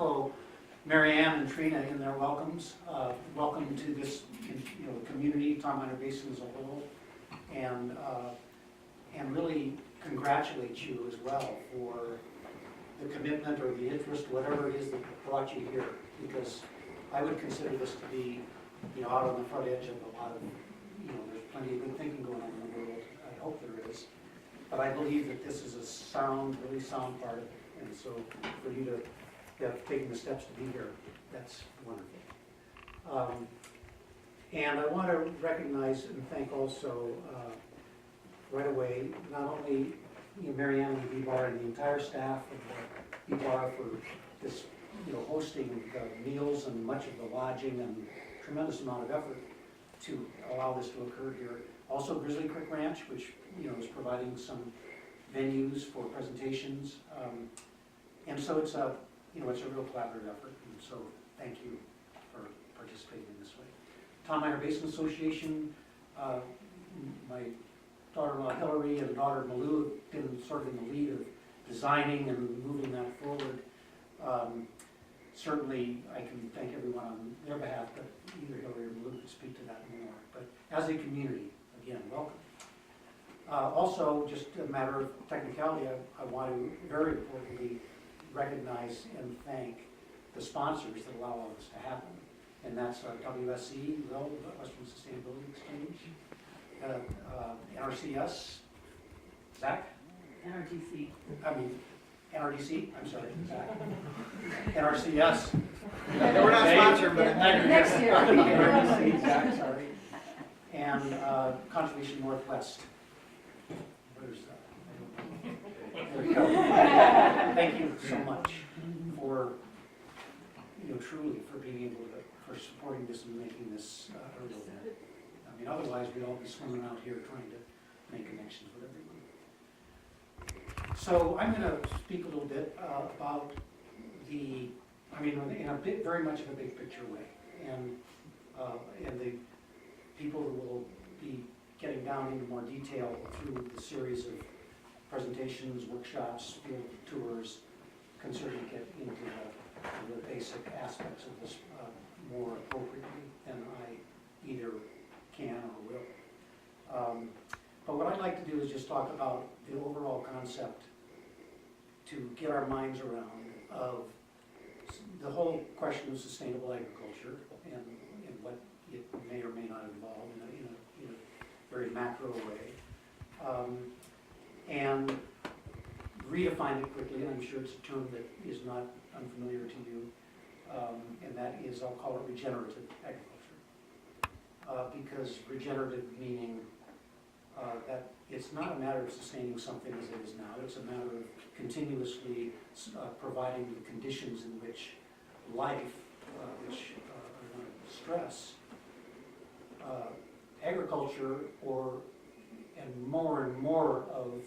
echo Mary Ann and Trina in their welcomes. Welcome to this, community, Tom Minor Basin as a whole, and really congratulate you as well for the commitment or the interest, whatever it is that brought you here, because I would consider this to be, out on the front edge of a lot of, there's plenty of good thinking going on in the world. I hope there is. But I believe that this is a sound, really sound part of it. And so for you to have taken the steps to be here, that's wonderful. And I want to recognize and thank also right away, not only Mary Ann and the B-Bar and the entire staff of the B-Bar for this, hosting the meals and much of the lodging and tremendous amount of effort to allow this to occur here. Also Grizzly Creek Ranch, which is providing some venues for presentations, and so it's a it's a real collaborative effort. And so thank you for participating in this way. Tom Minor Basin Association, my daughter-in-law Hillary and daughter Malou have been sort of in the lead of designing and moving that forward. Certainly, I can thank everyone on their behalf, but either Hillary or Malou could speak to that more. But as a community, again, welcome. Also, just a matter of technicality, I want to very importantly recognize and thank the sponsors that allow all this to happen. And that's WSE, Western Sustainability Exchange, NRCS, Zach? NRTC. NRDC, I'm sorry, Zach. NRCS. We're not sponsored, but Next year. NRDC, Zach, sorry. And Conservation Northwest. Where's that? There we go. Thank you so much for, truly for being able to, for supporting this and making this a real event. Otherwise we'd all be swimming out here trying to make connections with everyone. So I'm going to speak a little bit about the, in a bit, very much of a big picture way, and the people who will be getting down into more detail through the series of presentations, workshops, field tours, can certainly get into the basic aspects of this more appropriately than I either can or will. But what I'd like to do is just talk about the overall concept to get our minds around of the whole question of sustainable agriculture and what it may or may not involve in a very macro way. And redefine it quickly, and I'm sure it's a term that is not unfamiliar to you, and that is, I'll call it regenerative agriculture. Because regenerative meaning that it's not a matter of sustaining something as it is now, it's a matter of continuously providing the conditions in which life, which I want to stress, agriculture and more of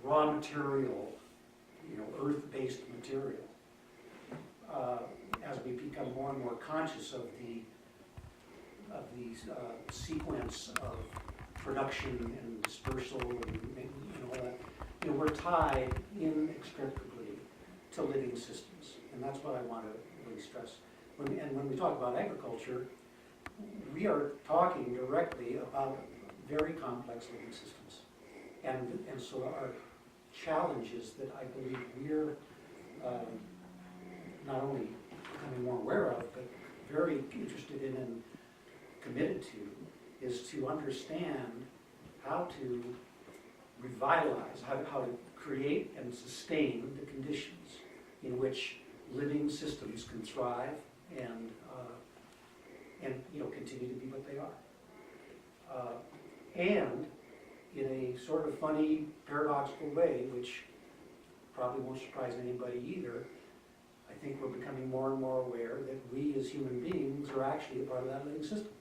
raw material, earth-based material, as we become more and more conscious of the sequence of production and dispersal and all that, we're tied inextricably to living systems, and that's what I want to really stress. When we talk about agriculture, we are talking directly about very complex living systems, and so our challenges that I believe we're not only becoming more aware of, but very interested in and committed to, is to understand how to revitalize, how to create and sustain the conditions in which living systems can thrive and continue to be what they are. And in a sort of funny, paradoxical way, which probably won't surprise anybody either, I think we're becoming more and more aware that we as human beings are actually a part of that living system,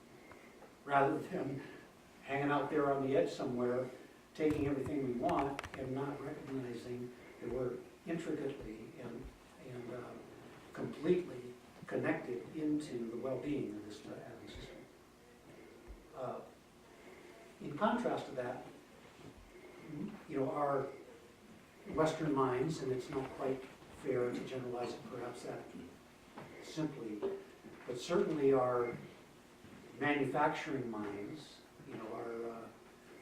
rather than hanging out there on the edge somewhere, taking everything we want and not recognizing that we're intricately and completely connected into the well-being of this living system. In contrast to that, our Western minds, and it's not quite fair to generalize it perhaps that simply, but certainly our manufacturing minds, our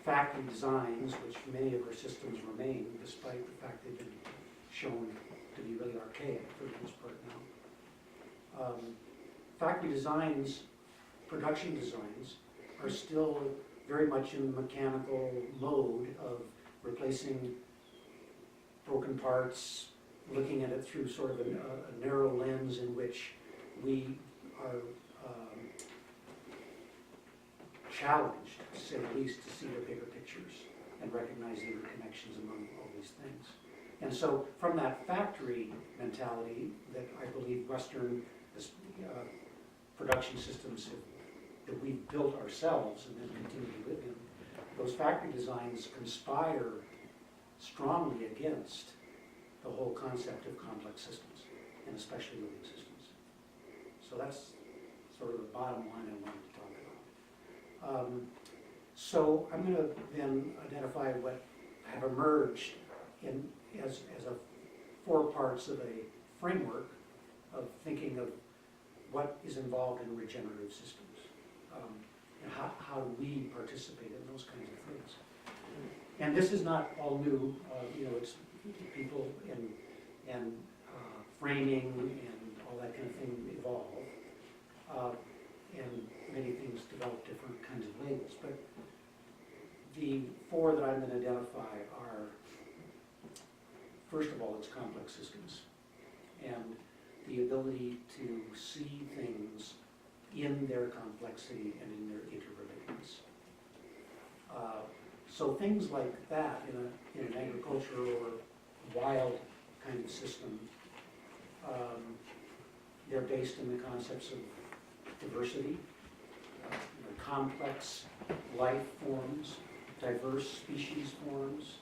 factory designs, which many of our systems remain, despite the fact they've been shown to be really archaic for the most part now. Factory designs, production designs, are still very much in the mechanical mode of replacing broken parts, looking at it through sort of a narrow lens in which we are challenged, to say the least, to see the bigger pictures and recognize the interconnections among all these things. And so from that factory mentality that I believe Western production systems that we've built ourselves and then continue to live in, those factory designs conspire strongly against the whole concept of complex systems, and especially living systems. So that's sort of the bottom line I wanted to talk about. So I'm going to then identify what have emerged as a 4 parts of a framework of thinking of what is involved in regenerative systems, and how do we participate in those kinds of things. And this is not all new, it's people and framing and all that kind of thing evolve, and many things develop different kinds of labels. But the 4 that I'm going to identify are, first of all, it's complex systems, and the ability to see things in their complexity and in their interrelatedness. So things like that in an agricultural or wild kind of system, they're based in the concepts of diversity, complex life forms, diverse species forms,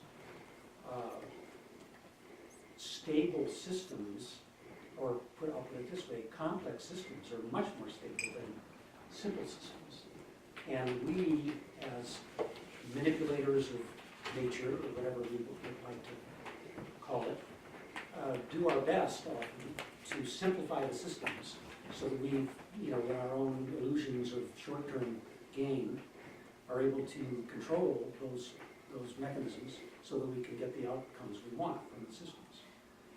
stable systems, or I'll put it this way, complex systems are much more stable than simple systems. And we, as manipulators of nature, or whatever we would like to call it, do our best often to simplify the systems so that we, in our own illusions of short-term gain, are able to control those mechanisms so that we can get the outcomes we want from the systems.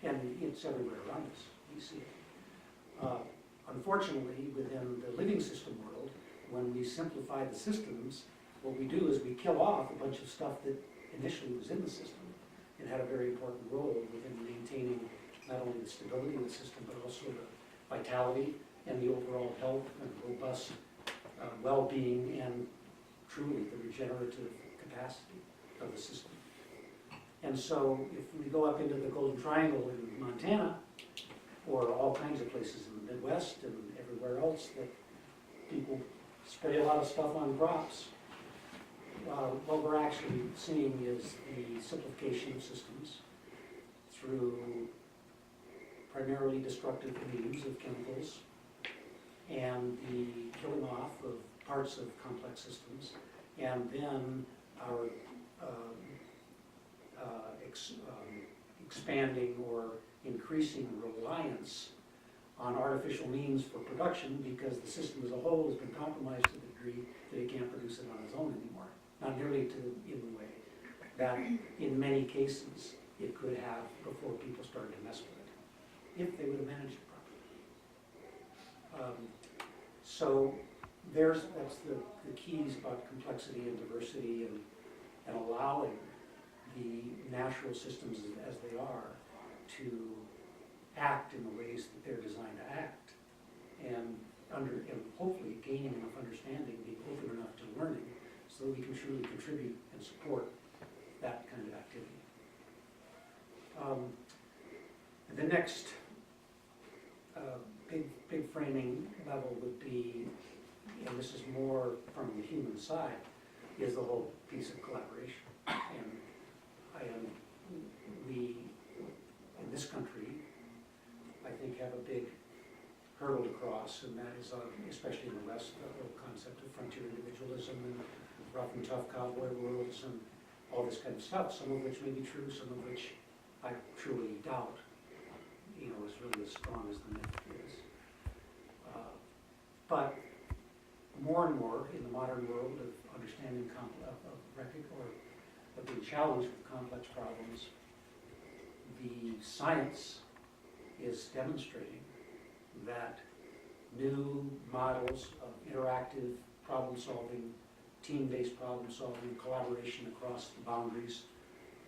And it's everywhere around us. We see it. Unfortunately, within the living system world, when we simplify the systems, what we do is we kill off a bunch of stuff that initially was in the system and had a very important role within maintaining not only the stability of the system, but also the vitality and the overall health and robust well-being and truly the regenerative capacity of the system. And so if we go up into the Golden Triangle in Montana, or all kinds of places in the Midwest and everywhere else that people spray a lot of stuff on crops, what we're actually seeing is the simplification of systems through primarily destructive means of chemicals and the killing off of parts of complex systems, and then our expanding or increasing reliance on artificial means for production, because the system as a whole has been compromised to the degree that it can't produce it on its own anymore. Not nearly in the way that in many cases it could have before people started to mess with it, if they would have managed it properly. So that's the keys about complexity and diversity and allowing the natural systems as they are to act in the ways that they're designed to act, and hopefully gaining enough understanding, being open enough to learning, so that we can truly contribute and support that kind of activity. The next big framing level would be, and this is more from the human side, is the whole piece of collaboration. And we, in this country, I think have a big hurdle to cross, and that is, especially in the West, the whole concept of frontier individualism and rough and tough cowboy worlds and all this kind of stuff, some of which may be true, some of which I truly doubt is really as strong as the myth is. But more and more in the modern world of understanding of being challenged with complex problems, the science is demonstrating that new models of interactive problem solving, team-based problem solving, collaboration across the boundaries,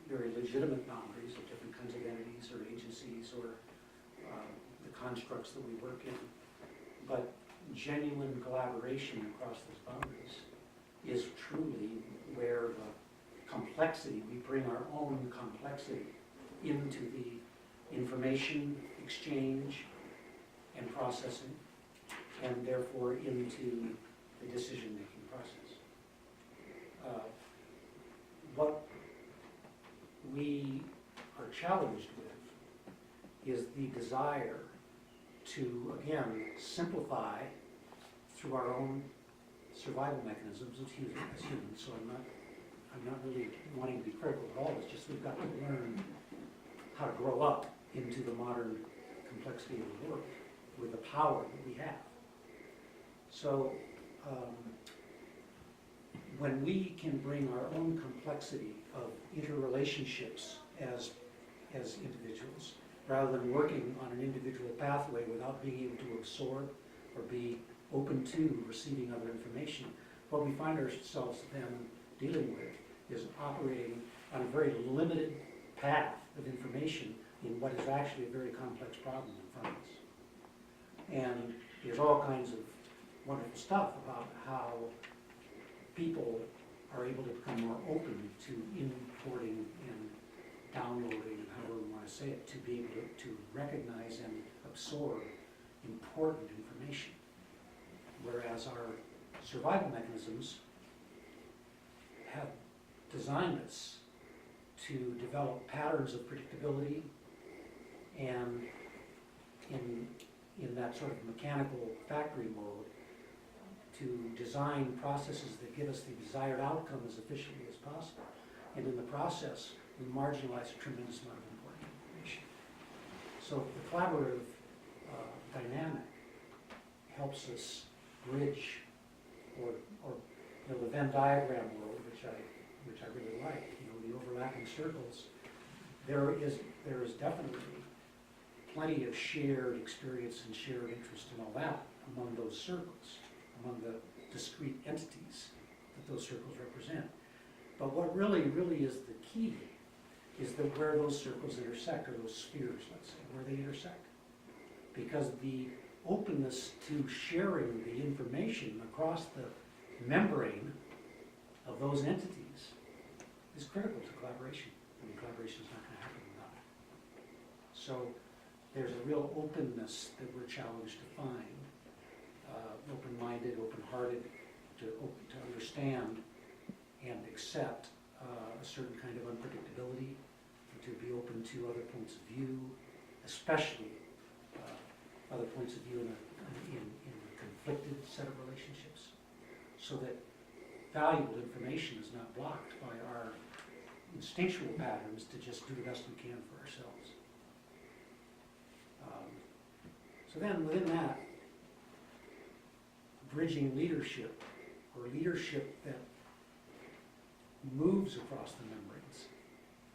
very legitimate boundaries of different kinds of entities or agencies or the constructs that we work in. But genuine collaboration across those boundaries is truly where the complexity, we bring our own complexity into the information exchange and processing, and therefore into the decision-making process. What we are challenged with is the desire to, again, simplify through our own survival mechanisms as humans. So I'm not really wanting to be critical at all. It's just we've got to learn how to grow up into the modern complexity of the world with the power that we have. So when we can bring our own complexity of interrelationships as individuals, rather than working on an individual pathway without being able to absorb or be open to receiving other information, what we find ourselves then dealing with is operating on a very limited path of information in what is actually a very complex problem in front of us. And there's all kinds of wonderful stuff about how people are able to become more open to importing and downloading, however we want to say it, to be able to recognize and absorb important information. Whereas our survival mechanisms have designed us to develop patterns of predictability and in that sort of mechanical factory mode to design processes that give us the desired outcome as efficiently as possible. And in the process, we marginalize a tremendous amount of important information. So the collaborative dynamic helps us bridge, or the Venn diagram world, which I really like. The overlapping circles. There is definitely plenty of shared experience and shared interest and all that among those circles, among the discrete entities that those circles represent. But what really is the key is that where those circles intersect, or those spheres, let's say, where they intersect. Because the openness to sharing the information across the membrane of those entities is critical to collaboration. I mean, collaboration is not going to happen without it. So there's a real openness that we're challenged to find, open-minded, open-hearted, to understand and accept a certain kind of unpredictability, to be open to other points of view, especially other points of view in a conflicted set of relationships, so that valuable information is not blocked by our instinctual patterns to just do the best we can for ourselves. So then within that, bridging leadership, or leadership that moves across the membranes.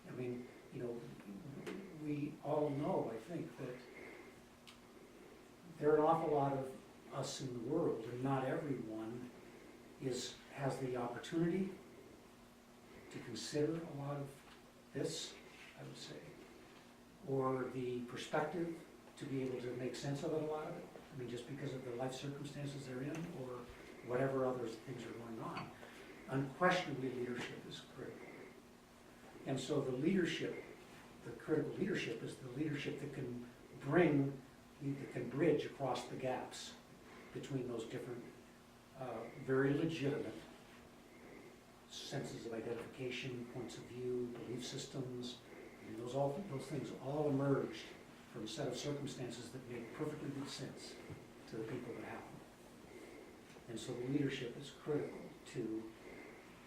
I mean, we all know, I think, that there are an awful lot of us in the world, and not everyone has the opportunity to consider a lot of this, I would say, or the perspective to be able to make sense of it, a lot of it. I mean, just because of the life circumstances they're in, or whatever other things are going on. Unquestionably, leadership is critical. And so the leadership, the critical leadership, is the leadership that can bridge across the gaps between those different, very legitimate senses of identification, points of view, belief systems. I mean, those things all emerged from a set of circumstances that made perfectly good sense to the people that have them. And so the leadership is critical to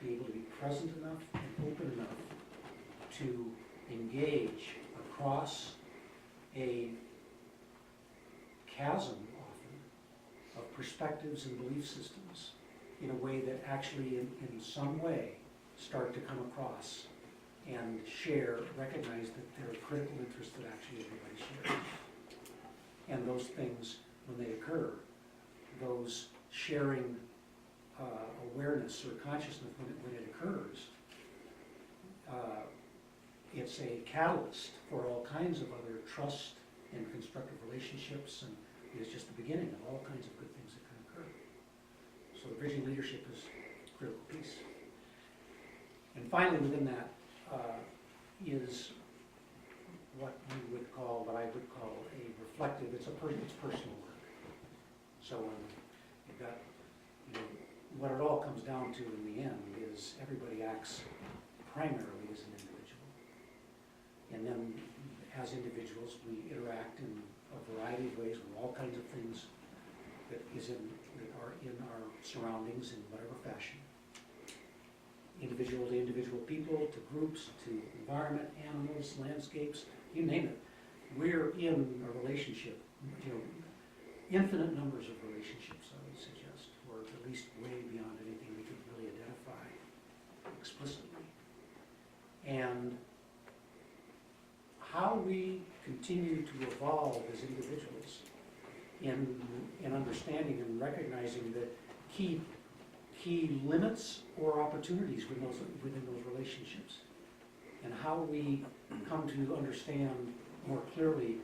be able to be present enough and open enough to engage across a chasm often of perspectives and belief systems in a way that actually in some way start to come across and share, recognize that there are critical interests that actually everybody shares. And those things, when they occur, those sharing awareness or consciousness when it occurs, it's a catalyst for all kinds of other trust and constructive relationships, and it's just the beginning of all kinds of good things that can occur. So the bridging leadership is a critical piece. And finally, within that is what I would call a reflective. It's personal work. So you've got, what it all comes down to in the end is everybody acts primarily as an individual, and then as individuals we interact in a variety of ways with all kinds of things that are in our surroundings in whatever fashion. Individual to individual people, to groups, to environment, animals, landscapes, you name it. We're in a relationship, infinite numbers of relationships, I would suggest, or at least way beyond anything we could really identify explicitly. And how we continue to evolve as individuals in understanding and recognizing the key limits or opportunities within those relationships, and how we come to understand more clearly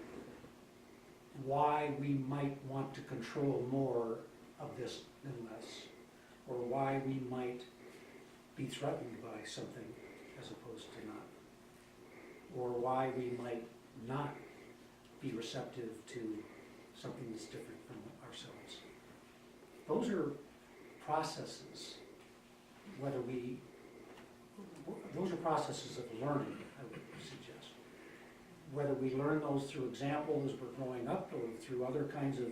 why we might want to control more of this than less, or why we might be threatened by something as opposed to not, or why we might not be receptive to something that's different from ourselves. Those are processes, those are processes of learning, I would suggest. Whether we learn those through example as we're growing up or through other kinds of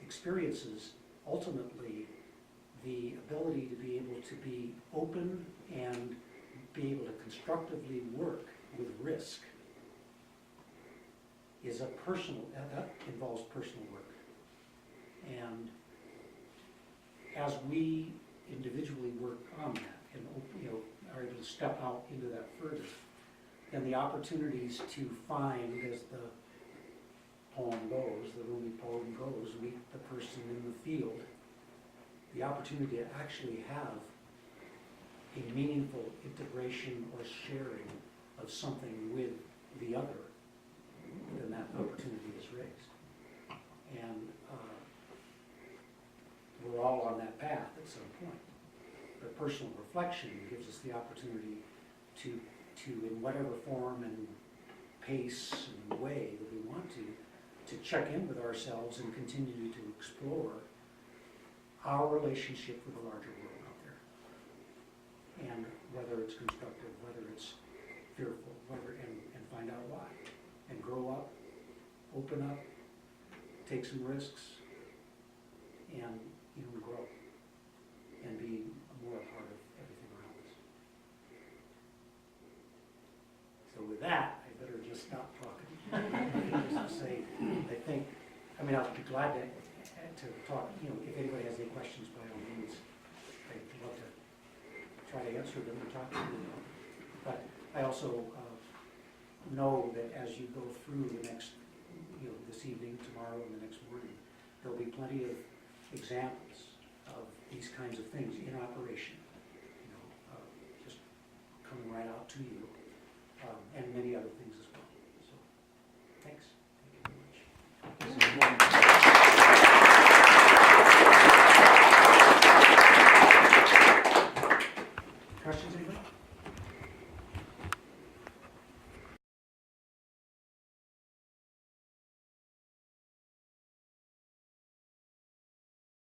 experiences, ultimately the ability to be able to be open and be able to constructively work with risk is that involves personal work. And as we individually work on that and are able to step out into that further, then the opportunities to find, as the poem goes, the Rumi poem goes, meet the person in the field, the opportunity to actually have a meaningful integration or sharing of something with the other, then that opportunity is raised. And we're all on that path at some point. But personal reflection gives us the opportunity to in whatever form and pace and way that we want to check in with ourselves and continue to explore our relationship with the larger world out there. And whether it's constructive, whether it's fearful, and find out why. And grow up, open up, take some risks, and grow and be more a part of everything around us. So with that, I better just stop talking. Just to say, I'll be glad to talk. If anybody has any questions, by all means, I'd love to try to answer them or talk to them. But I also know that as you go through the next, this evening, tomorrow, and the next morning, there'll be plenty of examples of these kinds of things in operation, just coming right out to you, and many other things as well. So, thanks. Thank you very much. Questions?